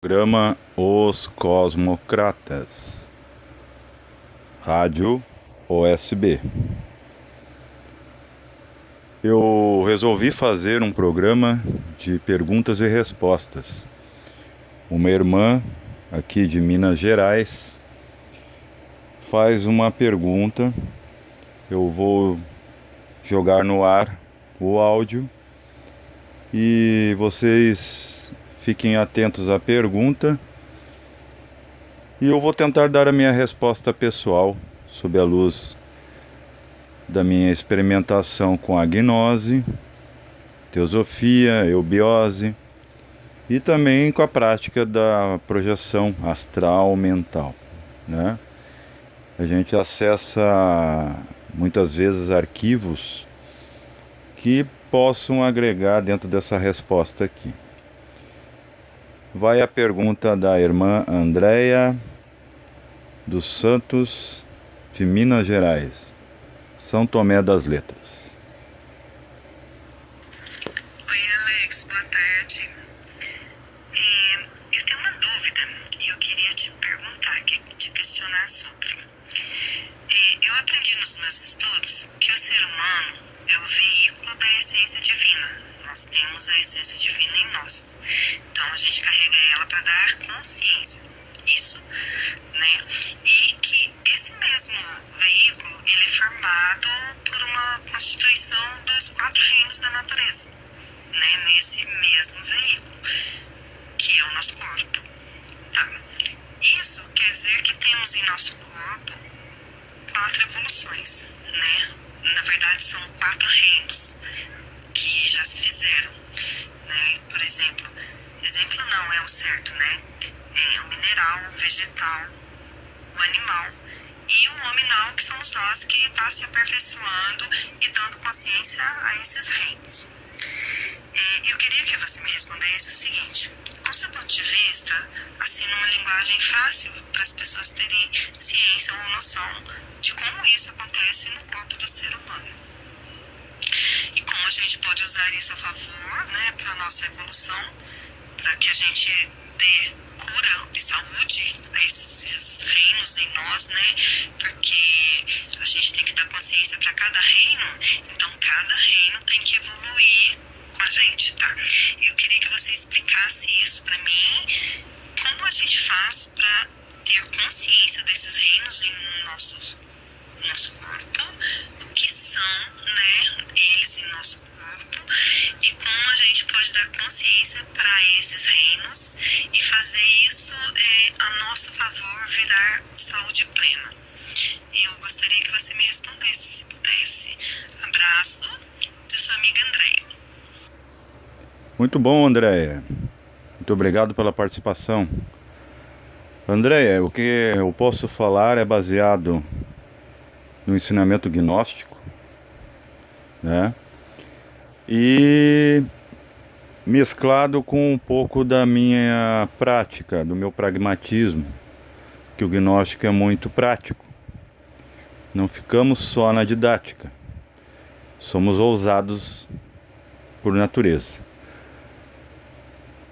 Programa Os Cosmocratas, Rádio OSB. Eu resolvi fazer um programa de perguntas e respostas. Uma irmã aqui de Minas Gerais faz uma pergunta. Eu vou jogar no ar o áudio e vocês fiquem atentos à pergunta e eu vou tentar dar a minha resposta pessoal sob a luz da minha experimentação com a gnose, teosofia, eubiose e também com a prática da projeção astral mental, né? A gente acessa muitas vezes arquivos que possam agregar dentro dessa resposta aqui. Vai a pergunta da irmã Andréia dos Santos, de Minas Gerais, São Tomé das Letras. Oi, Alex, boa tarde. Eu tenho uma dúvida e eu queria te perguntar, te questionar sobre. Eu aprendi nos meus estudos que o ser humano é o veículo da essência divina. Nós temos a essência divina em nós. Então a gente carrega ela para dar consciência. Isso, né? E que esse mesmo veículo, ele é formado por uma constituição dos 4 reinos da natureza, né? Nesse mesmo veículo, que é o nosso corpo. Tá? Isso quer dizer que temos em nosso corpo 4 evoluções, né? Na verdade são 4 reinos que já se fizeram, né? Por exemplo não é o certo, né? É o mineral, o vegetal, o animal e o nominal, que somos nós, que está se aperfeiçoando e dando consciência a esses reinos. Eu queria que você me respondesse o seguinte: qual o seu ponto de vista, assim, numa linguagem fácil para as pessoas terem ciência ou noção de como isso acontece no corpo do ser humano? E como a gente pode usar isso a favor, né, para a nossa evolução, para que a gente dê cura e saúde a esses reinos em nós, né? Porque a gente tem que dar consciência para cada reino, então cada reino tem que evoluir com a gente, tá? Eu queria que você explicasse isso para mim, como a gente faz para ter consciência desses reinos em nosso corpo, o que são, né, eles em nosso corpo, e como a gente pode dar consciência para esses reinos e fazer isso a nosso favor virar saúde plena. Eu gostaria que você me respondesse, se pudesse. Abraço, de sua amiga Andréia. Muito bom, Andréia. Muito obrigado pela participação. Andréia, o que eu posso falar é baseado no ensinamento gnóstico, né? E mesclado com um pouco da minha prática, do meu pragmatismo, que o gnóstico é muito prático. Não ficamos só na didática, somos ousados por natureza.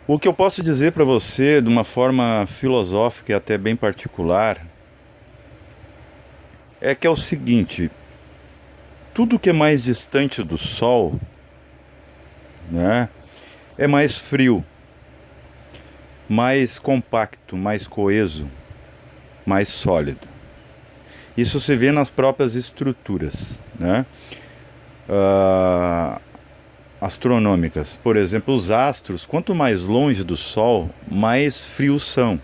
O que eu posso dizer para você, de uma forma filosófica e até bem particular, é que é o seguinte: tudo que é mais distante do Sol, né, é mais frio, mais compacto, mais coeso, mais sólido. Isso se vê nas próprias estruturas, né, astronômicas. Por exemplo, os astros, quanto mais longe do Sol, mais frios são,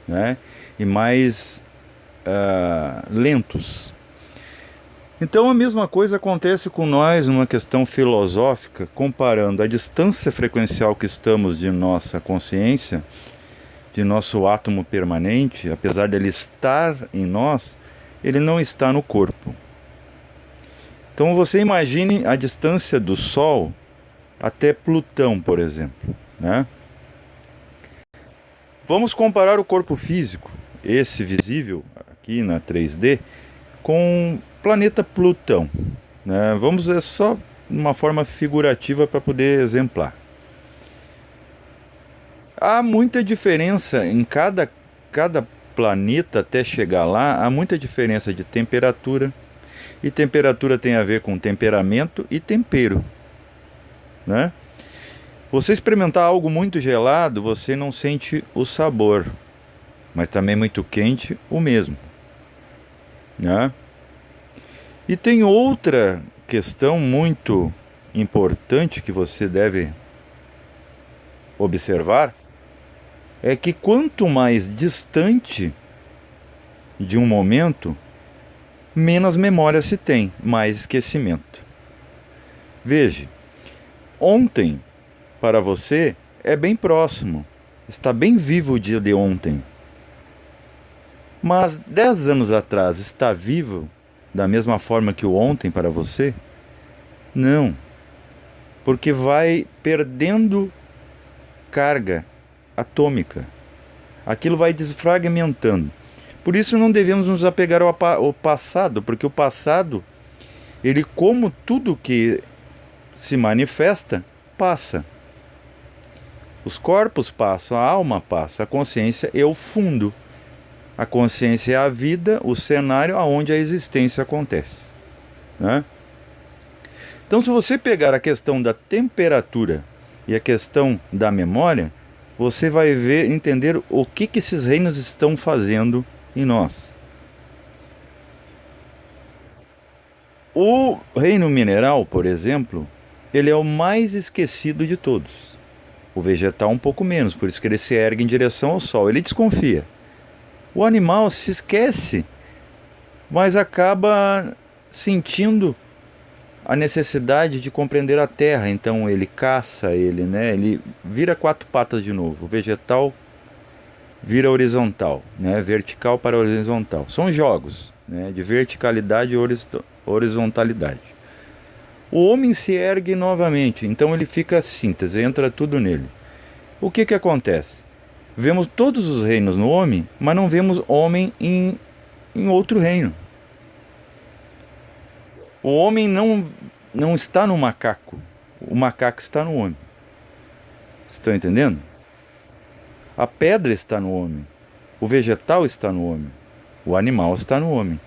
né, e mais lentos. Então a mesma coisa acontece com nós numa questão filosófica, comparando a distância frequencial que estamos de nossa consciência, de nosso átomo permanente. Apesar dele estar em nós, ele não está no corpo. Então você imagine a distância do Sol até Plutão, por exemplo, né? Vamos comparar o corpo físico, esse visível aqui na 3D, com o planeta Plutão, né? Vamos ver só uma forma figurativa para poder exemplar. Há muita diferença em cada planeta até chegar lá, há muita diferença de temperatura. E temperatura tem a ver com temperamento e tempero, né? Você experimentar algo muito gelado, você não sente o sabor, mas também muito quente, o mesmo, né? E tem outra questão muito importante que você deve observar, é que quanto mais distante de um momento, menos memória se tem, mais esquecimento. Veja, ontem para você é bem próximo, está bem vivo o dia de ontem. Mas 10 anos atrás está vivo da mesma forma que o ontem para você? Não, porque vai perdendo carga atômica. Aquilo vai desfragmentando. Por isso não devemos nos apegar ao passado, porque o passado, ele, como tudo que se manifesta, passa. Os corpos passam, a alma passa, a consciência é o fundo. A consciência é a vida, o cenário aonde a existência acontece, né? Então, se você pegar a questão da temperatura e a questão da memória, você vai entender o que esses reinos estão fazendo em nós. O reino mineral, por exemplo, ele é o mais esquecido de todos. O vegetal um pouco menos, por isso que ele se ergue em direção ao sol. Ele desconfia. O animal se esquece, mas acaba sentindo a necessidade de compreender a terra. Então ele caça, ele vira 4 patas de novo. O vegetal vira horizontal, né? Vertical para horizontal. São jogos, né? De verticalidade e horizontalidade. O homem se ergue novamente, então ele fica síntese, entra tudo nele. O que acontece? Vemos todos os reinos no homem, mas não vemos homem em outro reino. O homem não está no macaco, o macaco está no homem. Estão entendendo? A pedra está no homem, o vegetal está no homem, o animal está no homem.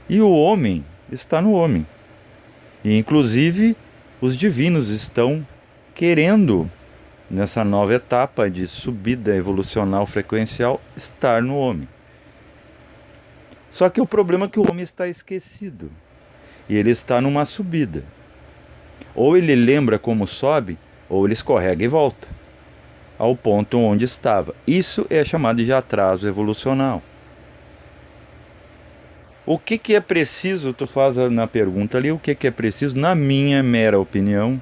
E o homem está no homem. E inclusive os divinos estão querendo, nessa nova etapa de subida evolucional frequencial, estar no homem. Só que o problema é que o homem está esquecido. E ele está numa subida. Ou ele lembra como sobe, ou ele escorrega e volta ao ponto onde estava. Isso é chamado de atraso evolucional. O que é preciso, tu faz na pergunta ali, o que é preciso, na minha mera opinião,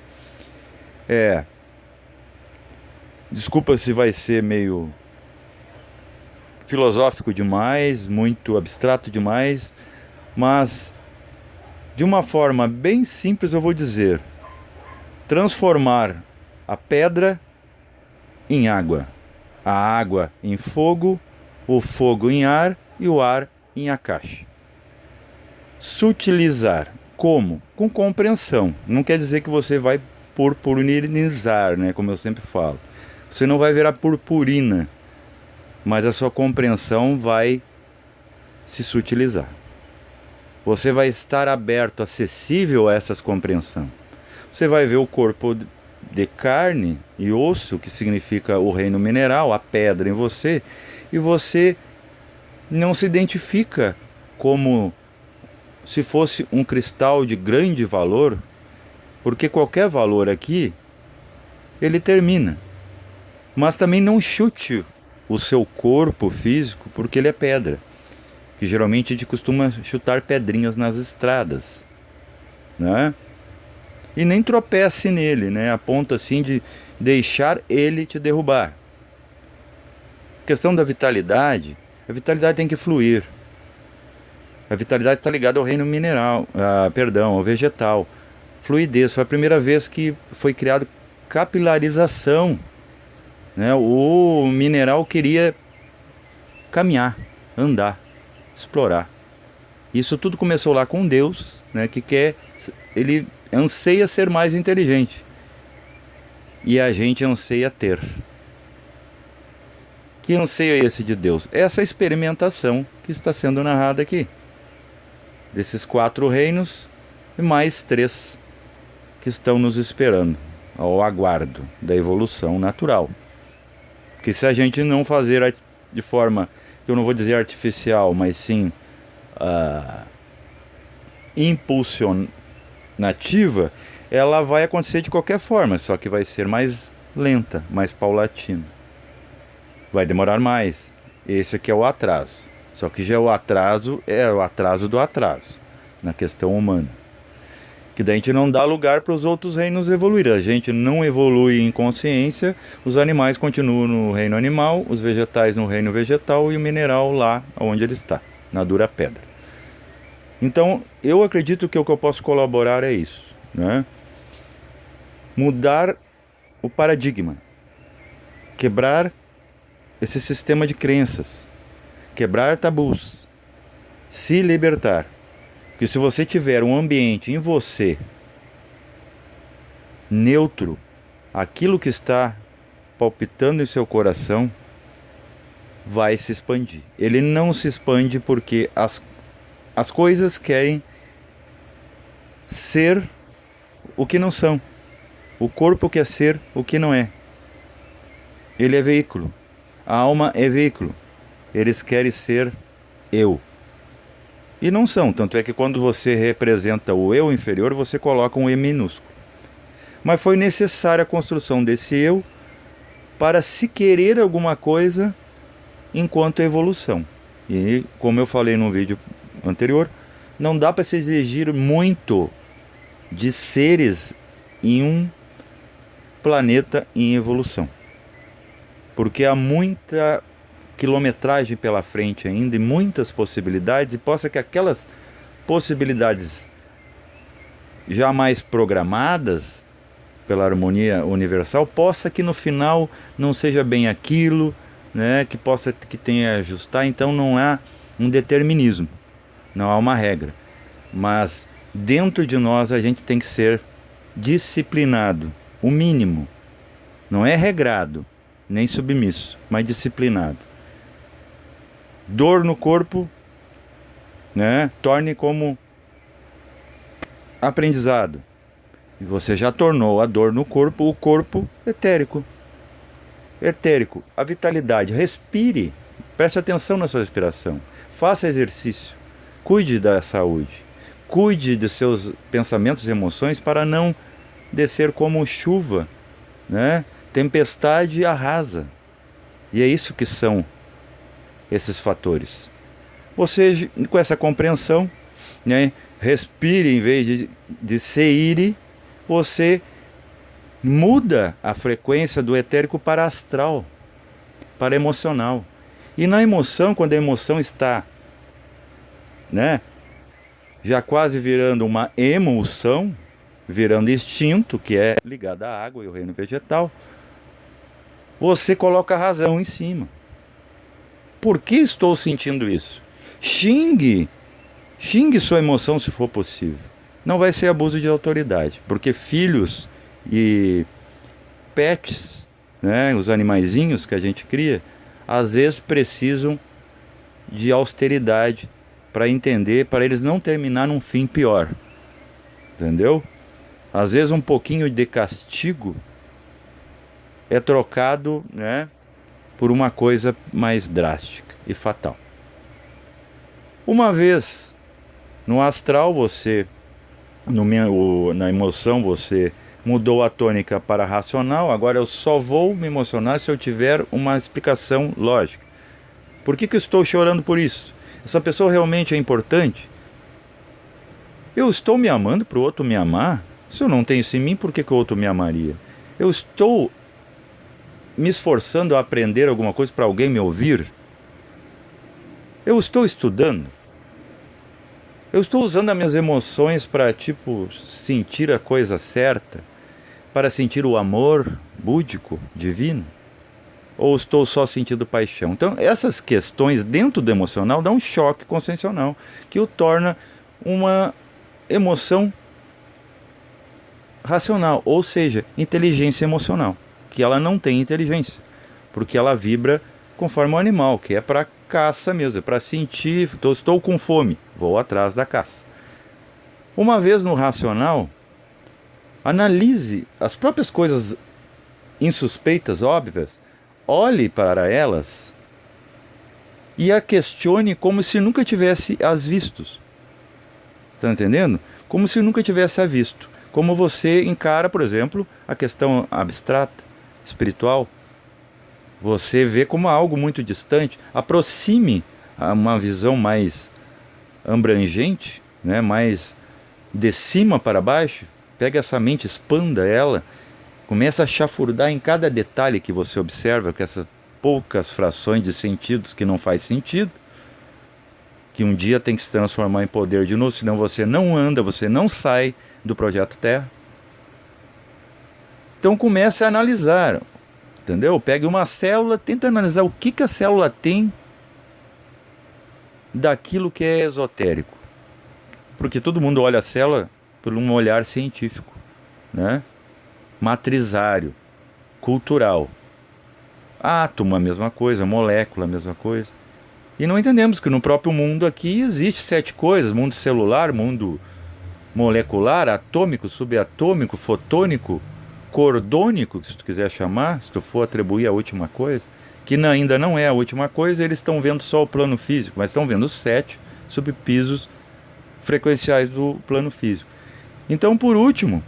desculpa se vai ser meio filosófico demais, muito abstrato demais, mas de uma forma bem simples eu vou dizer: transformar a pedra em água, a água em fogo, o fogo em ar e o ar em Akashi. Sutilizar. Como? Com compreensão. Não quer dizer que você vai purpurinizar, né? Como eu sempre falo. Você não vai virar purpurina, mas a sua compreensão vai se sutilizar. Você vai estar aberto, acessível a essas compreensões. Você vai ver o corpo de carne e osso, que significa o reino mineral, a pedra em você, e você não se identifica como se fosse um cristal de grande valor, porque qualquer valor aqui, ele termina. Mas também não chute o seu corpo físico, porque ele é pedra, que geralmente a gente costuma chutar pedrinhas nas estradas, né? E nem tropece nele, né? A ponto assim de deixar ele te derrubar. A questão da vitalidade, a vitalidade tem que fluir. A vitalidade está ligada ao reino mineral, ao vegetal. Fluidez, foi a primeira vez que foi criado capilarização, né? O mineral queria caminhar, andar, explorar. Isso tudo começou lá com Deus, né? Ele anseia ser mais inteligente. E a gente anseia ter. Que anseio é esse de Deus? Essa experimentação que está sendo narrada aqui. Desses 4 reinos e mais 3 que estão nos esperando ao aguardo da evolução natural. Porque se a gente não fazer de forma, que eu não vou dizer artificial, mas sim impulsionativa, ela vai acontecer de qualquer forma, só que vai ser mais lenta, mais paulatina. Vai demorar mais. Esse aqui é o atraso. Só que já é o atraso do atraso na questão humana. Que daí a gente não dá lugar para os outros reinos evoluírem. A gente não evolui em consciência, os animais continuam no reino animal, os vegetais no reino vegetal e o mineral lá onde ele está, na dura pedra. Então, eu acredito que o que eu posso colaborar é isso, né? Mudar o paradigma, quebrar esse sistema de crenças, quebrar tabus, se libertar. Porque se você tiver um ambiente em você neutro, aquilo que está palpitando em seu coração vai se expandir. Ele não se expande porque as coisas querem ser o que não são. O corpo quer ser o que não é. Ele é veículo. A alma é veículo. Eles querem ser eu. E não são. Tanto é que quando você representa o eu inferior, você coloca um E minúsculo. Mas foi necessária a construção desse eu para se querer alguma coisa enquanto evolução. E como eu falei no vídeo anterior, não dá para se exigir muito de seres em um planeta em evolução. Porque há muita quilometragem pela frente ainda e muitas possibilidades, e possa que aquelas possibilidades jamais programadas pela harmonia universal, possa que no final não seja bem aquilo, né, que possa que tenha que ajustar. Então não há um determinismo, não há uma regra, mas dentro de nós a gente tem que ser disciplinado, o mínimo, não é regrado nem submisso, mas disciplinado. Dor no corpo, né, torne como aprendizado. E você já tornou a dor no corpo, o corpo etérico. Etérico, a vitalidade. Respire, preste atenção na sua respiração. Faça exercício, cuide da saúde, cuide de seus pensamentos e emoções para não descer como chuva, né? Tempestade arrasa. E é isso que são esses fatores. Você, com essa compreensão, né, respire em vez de seire, você muda a frequência do etérico para astral, para emocional. E na emoção, quando a emoção está, né, já quase virando uma emulsão, virando instinto, que é ligado à água e ao reino vegetal, você coloca a razão em cima. Por que estou sentindo isso? Xingue sua emoção se for possível. Não vai ser abuso de autoridade, porque filhos e pets, né, os animaizinhos que a gente cria, às vezes precisam de austeridade para entender, para eles não terminar num fim pior. Entendeu? Às vezes um pouquinho de castigo é trocado, né, por uma coisa mais drástica e fatal. Uma vez no astral, você, na emoção, você mudou a tônica para racional. Agora eu só vou me emocionar se eu tiver uma explicação lógica. Por que eu estou chorando por isso? Essa pessoa realmente é importante? Eu estou me amando para o outro me amar? Se eu não tenho isso em mim, por que o outro me amaria? Eu estou me esforçando a aprender alguma coisa para alguém me ouvir? Eu estou estudando? Eu estou usando as minhas emoções para, sentir a coisa certa? Para sentir o amor búdico, divino? Ou estou só sentindo paixão? Então, essas questões dentro do emocional dão um choque consciencial, que o torna uma emoção racional, ou seja, inteligência emocional. Que ela não tem inteligência, porque ela vibra conforme o animal, que é para caça mesmo, é para sentir, estou com fome, vou atrás da caça. Uma vez no racional, analise as próprias coisas insuspeitas, óbvias, olhe para elas e a questione como se nunca tivesse as vistos. Está entendendo? Como se nunca tivesse a visto. Como você encara, por exemplo, a questão abstrata, espiritual. Você vê como algo muito distante. Aproxime a uma visão mais abrangente, né? Mais de cima para baixo. Pega essa mente, expanda ela. Começa a chafurdar em cada detalhe que você observa, com essas poucas frações de sentidos que não faz sentido. Que um dia tem que se transformar em poder de novo, senão você não anda, você não sai do projeto Terra. Então comece a analisar, entendeu? Pegue uma célula, tenta analisar o que a célula tem daquilo que é esotérico. Porque todo mundo olha a célula por um olhar científico, né? Matrizário, cultural. Átomo, a mesma coisa, molécula, a mesma coisa. E não entendemos que no próprio mundo aqui existe 7 coisas: mundo celular, mundo molecular, atômico, subatômico, fotônico, cordônico, se tu quiser chamar, se tu for atribuir a última coisa, que ainda não é a última coisa. Eles estão vendo só o plano físico, mas estão vendo os 7 subpisos frequenciais do plano físico. Então, por último,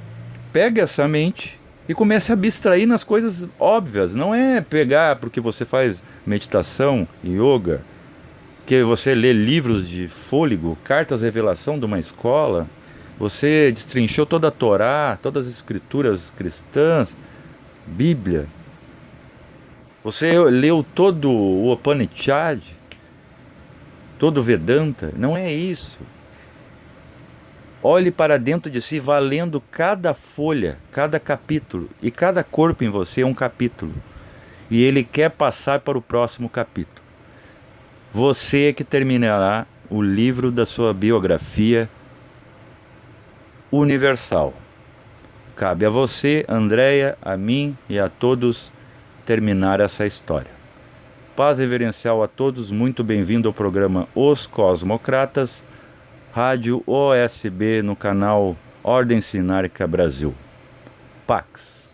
pega essa mente e comece a abstrair nas coisas óbvias. Não é pegar porque você faz meditação, yoga, que você lê livros de fôlego, cartas revelação de uma escola, você destrinchou toda a Torá, todas as escrituras cristãs, Bíblia, você leu todo o Upanishad, todo o Vedanta. Não é isso. Olhe para dentro de si, valendo cada folha, cada capítulo, e cada corpo em você é um capítulo, e ele quer passar para o próximo capítulo. Você é que terminará o livro da sua biografia universal. Cabe a você, Andréia, a mim e a todos terminar essa história. Paz reverencial a todos, muito bem-vindo ao programa Os Cosmocratas, Rádio OSB no canal Ordem Sinárquica Brasil. Pax.